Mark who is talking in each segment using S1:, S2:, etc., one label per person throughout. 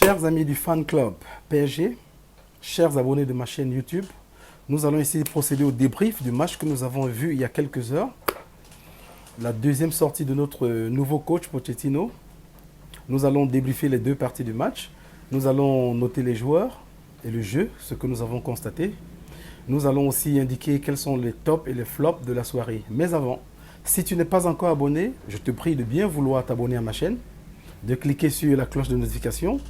S1: Chers amis du fan club PSG, chers abonnés de ma chaîne YouTube, nous allons essayer de procéder au débrief du match que nous avons vu il y a quelques heures. La deuxième sortie de notre nouveau coach Pochettino. Nous allons débriefer les deux parties du match. Nous allons noter les joueurs et le jeu, ce que nous avons constaté. Nous allons aussi indiquer quels sont les tops et les flops de la soirée. Mais avant, si tu n'es pas encore abonné, je te prie de bien vouloir t'abonner à ma chaîne, de cliquer sur la cloche de notification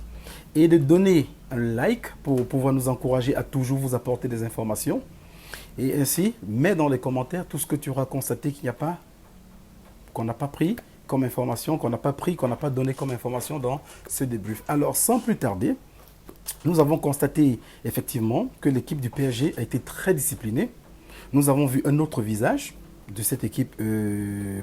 S1: et de donner un like pour pouvoir nous encourager à toujours vous apporter des informations. Et ainsi, mets dans les commentaires tout ce que tu auras constaté qu'il n'y a pas, qu'on n'a pas pris comme information, qu'on n'a pas donné comme information dans ce débrief. Alors, sans plus tarder, nous avons constaté effectivement que l'équipe du PSG a été très disciplinée. Nous avons vu un autre visage de cette équipe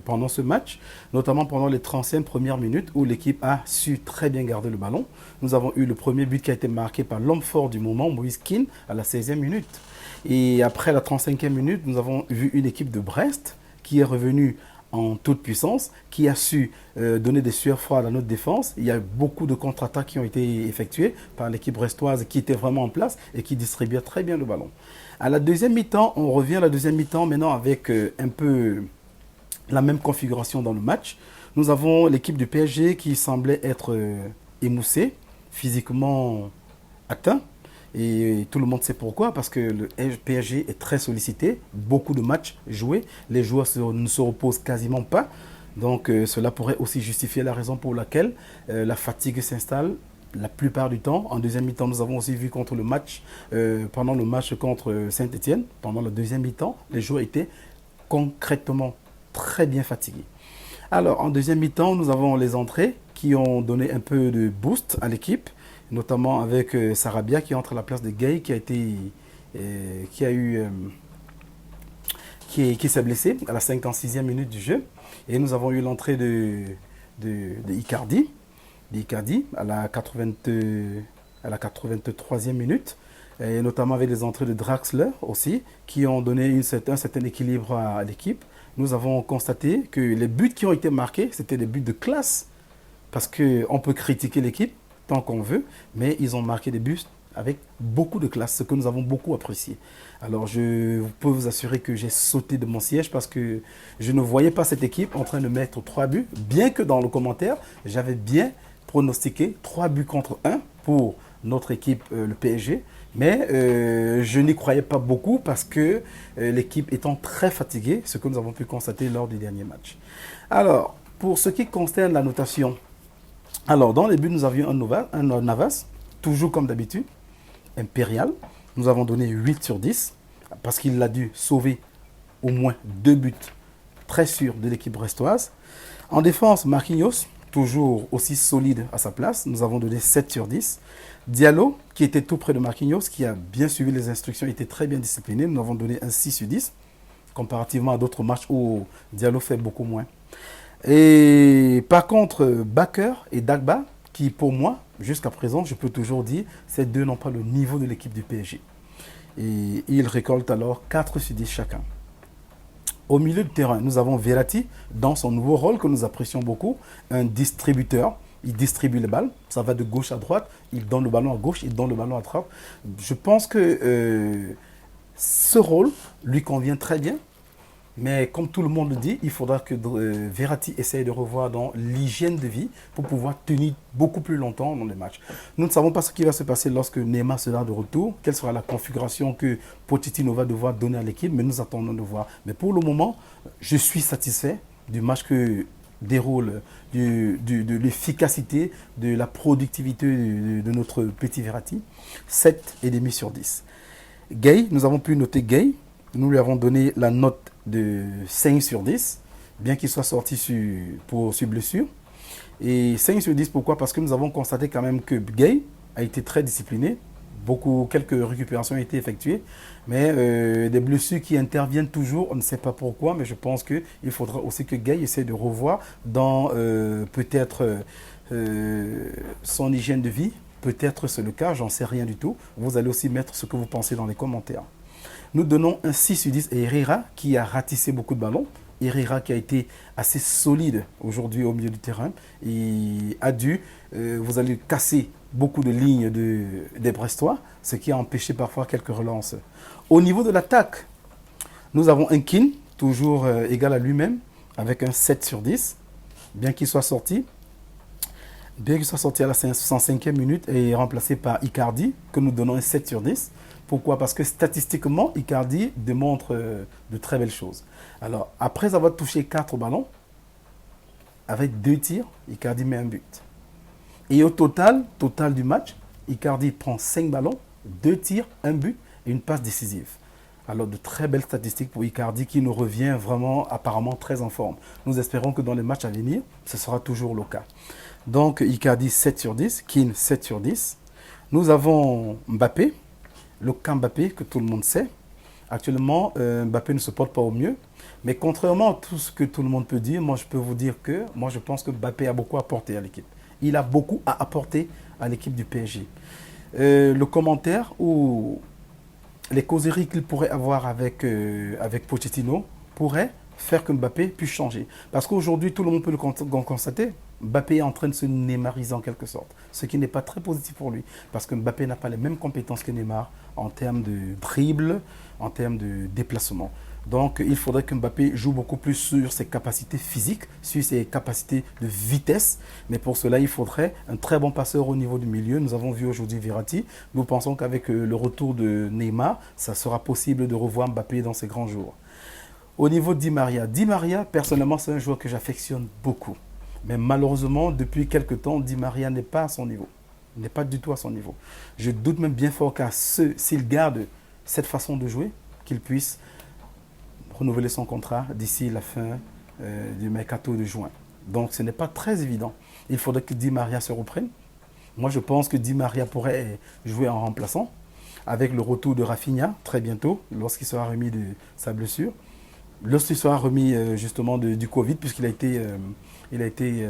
S1: pendant ce match, notamment pendant les 35 premières minutes où l'équipe a su très bien garder le ballon. Nous avons eu le premier but qui a été marqué par l'homme fort du moment, Moïse Kean, à la 16e minute. Et après la 35e minute, nous avons vu une équipe de Brest qui est revenue en toute puissance, qui a su donner des sueurs froides à notre défense. Il y a beaucoup de contre-attaques qui ont été effectuées par l'équipe brestoise qui était vraiment en place et qui distribuait très bien le ballon. À la deuxième mi-temps, on revient à la deuxième mi-temps maintenant avec un peu la même configuration dans le match. Nous avons l'équipe du PSG qui semblait être émoussée, physiquement atteint. Et tout le monde sait pourquoi, parce que le PSG est très sollicité, beaucoup de matchs joués, les joueurs ne se reposent quasiment pas. Donc cela pourrait aussi justifier la raison pour laquelle la fatigue s'installe la plupart du temps. En deuxième mi-temps, nous avons aussi vu contre le match, pendant le match contre Saint-Etienne, pendant la deuxième mi-temps, les joueurs étaient concrètement très bien fatigués. Alors en deuxième mi-temps, nous avons les entrées qui ont donné un peu de boost à l'équipe, notamment avec Sarabia qui entre à la place de Gueye qui s'est blessé à la 56e minute du jeu. Et nous avons eu l'entrée de Icardi à la 83e minute, et notamment avec les entrées de Draxler aussi, qui ont donné un certain équilibre à l'équipe. Nous avons constaté que les buts qui ont été marqués, c'était des buts de classe, parce qu'on peut critiquer l'équipe tant qu'on veut, mais ils ont marqué des buts avec beaucoup de classe, ce que nous avons beaucoup apprécié. Alors je peux vous assurer que j'ai sauté de mon siège parce que je ne voyais pas cette équipe en train de mettre 3 buts, bien que dans le commentaire, j'avais bien pronostiqué 3 buts contre 1 pour notre équipe, le PSG. Mais je n'y croyais pas beaucoup parce que l'équipe étant très fatiguée, ce que nous avons pu constater lors du dernier match. Alors, pour ce qui concerne la notation, alors, dans les buts, nous avions un Navas, toujours comme d'habitude, impérial. Nous avons donné 8 sur 10 parce qu'il a dû sauver au moins 2 buts très sûrs de l'équipe brestoise. En défense, Marquinhos, toujours aussi solide à sa place. Nous avons donné 7 sur 10. Diallo, qui était tout près de Marquinhos, qui a bien suivi les instructions, était très bien discipliné. Nous avons donné un 6 sur 10, comparativement à d'autres matchs où Diallo fait beaucoup moins. Et par contre, Bakker et Dagba, qui pour moi, jusqu'à présent, je peux toujours dire, ces deux n'ont pas le niveau de l'équipe du PSG. Et ils récoltent alors 4 sur 10 chacun. Au milieu de terrain, nous avons Verratti, dans son nouveau rôle que nous apprécions beaucoup, un distributeur. Il distribue les balles, ça va de gauche à droite, il donne le ballon à gauche, il donne le ballon à droite. Je pense que ce rôle lui convient très bien. Mais comme tout le monde le dit, il faudra que Verratti essaye de revoir dans l'hygiène de vie pour pouvoir tenir beaucoup plus longtemps dans les matchs. Nous ne savons pas ce qui va se passer lorsque Neymar sera de retour, quelle sera la configuration que Pochettino va devoir donner à l'équipe, mais nous attendons de voir. Mais pour le moment, je suis satisfait du match que déroule, de l'efficacité, de la productivité de notre petit Verratti. 7,5 sur 10. Gueye, nous avons pu noter Gueye. Nous lui avons donné la note de 5 sur 10, bien qu'il soit sorti sur blessure. Et 5 sur 10, pourquoi? Parce que nous avons constaté quand même que Gueye a été très discipliné. Quelques récupérations ont été effectuées. Mais des blessures qui interviennent toujours, on ne sait pas pourquoi, mais je pense qu'il faudra aussi que Gueye essaie de revoir dans peut-être son hygiène de vie. Peut-être c'est le cas, j'en sais rien du tout. Vous allez aussi mettre ce que vous pensez dans les commentaires. Nous donnons un 6 sur 10 à Herrera qui a ratissé beaucoup de ballons. Herrera qui a été assez solide aujourd'hui au milieu du terrain. Il a dû, vous allez casser beaucoup de lignes des Brestois, ce qui a empêché parfois quelques relances. Au niveau de l'attaque, nous avons un Keane, toujours égal à lui-même, avec un 7 sur 10, bien qu'il soit sorti. Bien qu'il soit sorti à la 105e minute et remplacé par Icardi, que nous donnons un 7 sur 10. Pourquoi? Parce que statistiquement, Icardi démontre de très belles choses. Alors, après avoir touché 4 ballons, avec 2 tirs, Icardi met un but. Et au total du match, Icardi prend 5 ballons, 2 tirs, 1 but et une passe décisive. Alors de très belles statistiques pour Icardi qui nous revient vraiment apparemment très en forme. Nous espérons que dans les matchs à venir, ce sera toujours le cas. Donc Icardi 7 sur 10, Keane 7 sur 10. Nous avons Mbappé, le cas Mbappé que tout le monde sait. Actuellement, Mbappé ne se porte pas au mieux. Mais contrairement à tout ce que tout le monde peut dire, moi je peux vous dire que moi je pense que Mbappé a beaucoup apporté à l'équipe. Il a beaucoup à apporter à l'équipe du PSG. Le commentaire ou les causeries qu'il pourrait avoir avec Pochettino pourraient faire que Mbappé puisse changer. Parce qu'aujourd'hui, tout le monde peut le constater, Mbappé est en train de se neymariser en quelque sorte. Ce qui n'est pas très positif pour lui. Parce que Mbappé n'a pas les mêmes compétences que Neymar en termes de dribble, en termes de déplacement. Donc il faudrait que Mbappé joue beaucoup plus sur ses capacités physiques, sur ses capacités de vitesse. Mais pour cela, il faudrait un très bon passeur au niveau du milieu. Nous avons vu aujourd'hui Verratti. Nous pensons qu'avec le retour de Neymar, ça sera possible de revoir Mbappé dans ses grands jours. Au niveau de Di Maria, personnellement, c'est un joueur que j'affectionne beaucoup. Mais malheureusement, depuis quelques temps, Di Maria n'est pas à son niveau. Il n'est pas du tout à son niveau. Je doute même bien fort s'il garde cette façon de jouer, qu'il puisse renouveler son contrat d'ici la fin du mercato de juin. Donc ce n'est pas très évident. Il faudrait que Di Maria se reprenne. Moi je pense que Di Maria pourrait jouer en remplaçant avec le retour de Rafinha très bientôt lorsqu'il sera remis de sa blessure. Lorsqu'il sera remis justement du Covid puisqu'il a été, il a été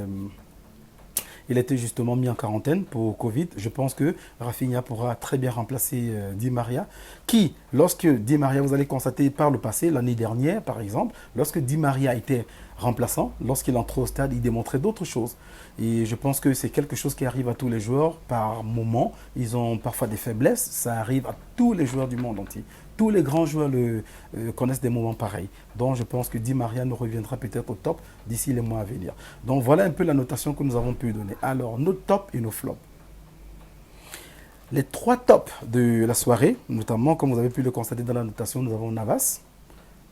S1: justement mis en quarantaine pour Covid. Je pense que Rafinha pourra très bien remplacer Di Maria. Qui, lorsque Di Maria, vous allez constater par le passé, l'année dernière par exemple, lorsque Di Maria était remplaçant, lorsqu'il entrait au stade, il démontrait d'autres choses. Et je pense que c'est quelque chose qui arrive à tous les joueurs par moment. Ils ont parfois des faiblesses. Ça arrive à tous les joueurs du monde entier. Tous les grands joueurs connaissent des moments pareils. Donc je pense que Di Maria nous reviendra peut-être au top d'ici les mois à venir. Donc voilà un peu la notation que nous avons pu donner. Alors nos tops et nos flops. Les 3 tops de la soirée, notamment comme vous avez pu le constater dans la notation, nous avons Navas,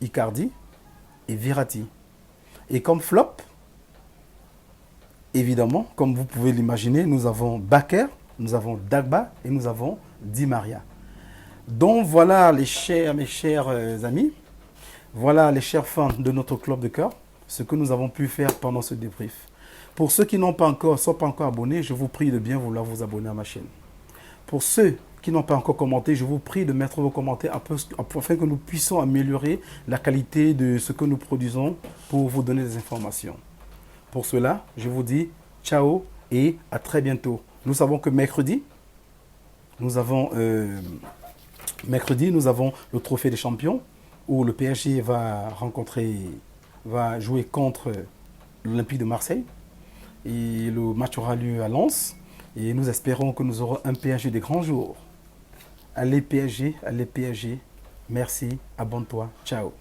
S1: Icardi et Verratti. Et comme flop, évidemment, comme vous pouvez l'imaginer, nous avons Bakker, nous avons Dagba et nous avons Di Maria. Donc voilà mes chers amis, voilà les chers fans de notre club de cœur, ce que nous avons pu faire pendant ce débrief. Pour ceux qui sont pas encore abonnés, je vous prie de bien vouloir vous abonner à ma chaîne. Pour ceux qui n'ont pas encore commenté, je vous prie de mettre vos commentaires afin que nous puissions améliorer la qualité de ce que nous produisons pour vous donner des informations. Pour cela, je vous dis ciao et à très bientôt. Nous savons que mercredi, nous avons le trophée des champions où le PSG va jouer contre l'Olympique de Marseille. Et le match aura lieu à Lens. Et nous espérons que nous aurons un PSG des grands jours. Allez PSG, merci, abonne-toi, ciao.